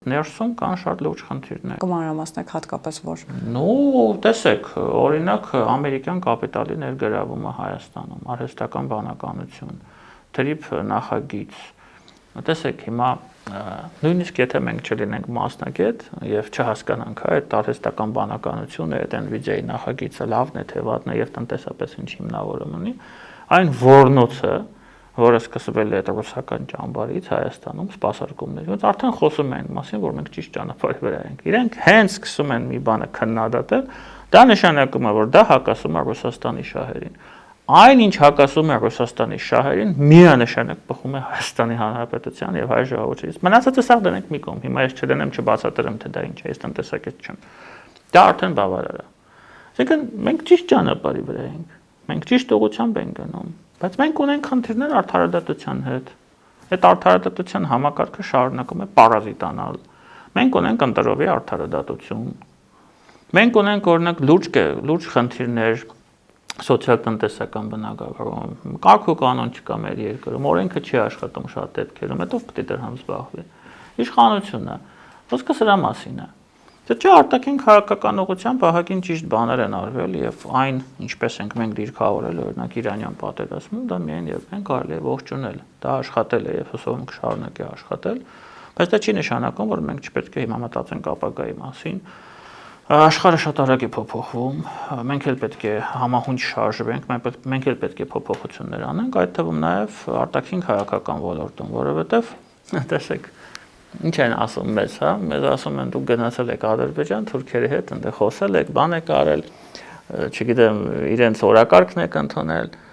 Ներսում կան շատ լուրջ խնդիրներ։ Կմանրամասնեք հատկապես որ։ Տեսեք, օրինակ ամերիկյան կապիտալի ներգրավումը Հայաստանում, արհեստական բանականություն, թրիփ նախագիծ։ Տեսեք, հիմա նույնիսկ եթե մենք չլինենք մասնագետ եւ չհասկանանք այդ արհեստական բանականությունը, այդ Nvidia-ի նախագիծը լավն է թե վատն է եւ տնտեսապես ինչ հիմնավորում ունի, այն ոռնոցը, որը սկսվել է այդ ռուսական ճամբարից Հայաստանում սպասարկումներից, արդեն խոսում են մասին, որ մենք ճիշտ ճանապարհի վրա ենք։ Իրենք հենց սկսում են մի բանը քննադատել, դա նշանակում է, որ դա հակասում է Ռուսաստանի շահերին։ Այն ինչ հակասում է Ռուսաստանի շահերին, միանշանակ բխում է Հայաստանի Հանրապետության եւ հայ ժողովրդից։ Մնացածը սա դնենք մի կողմ։ Հիմա ես չդնեմ, չբացատրեմ, թե դա ինչ է, ես տնտեսագետ չեմ։ Դա արդեն բավարար է։ Այսինքն մենք ճիշտ ճանապարհի վրա ենք։ Մենք ճիշտ ուղղությամբ ենք գնում, բայց մենք ունենք խնդիրներ արդարադատության հետ։ Այդ արդարադատության համակարգը շարունակում է պարազիտանալ։ Մենք ունենք ընտրովի արդարադատություն։ Մենք ունենք օրինակ լուրջ խնդիրներ սոցիալ-տնտեսական բնագավառում, կարգ ու կանոն չկա մեր երկրում, օրենքը չի աշխատում շատ դեպքերում, հետո պետք է դրան զբաղվի։ Իշխանությունը, խոսքը սրա մասին է։ Չէ, արտաքին քաղաքական ուղղությամբ ահագին ճիշտ բաներ են արվել եւ այն, ինչպես ենք մենք դիրքավորել, օրինակ Իրանյան պատերազմում, դա միայն եւ մենք կարելի է ողջունել։ Դա աշխատել է եւ հուսով եմ կշարունակի աշխատել, բայց դա չի նշանակում, որ մենք չպետք է հիմա մտածենք ապագայի մասին։ Աշխարհը շատ արագ է փոփոխվում, մենք էլ պետք է համահունչ շարժվենք, մենք էլ պետք է փոփոխություններ անենք, այդ թվում նաեւ արտաքին քաղաքական ոլորտում, որովհետեւ տեսեք, ինչ են ասում մեզ, հա, մեզ ասում են դուք գնացել եք Ադրբեջան, թուրքերի հետ, այնտեղ խոսել եք, բան եք արել, չգիտեմ, իրենց օրակարգն եք ընդունել,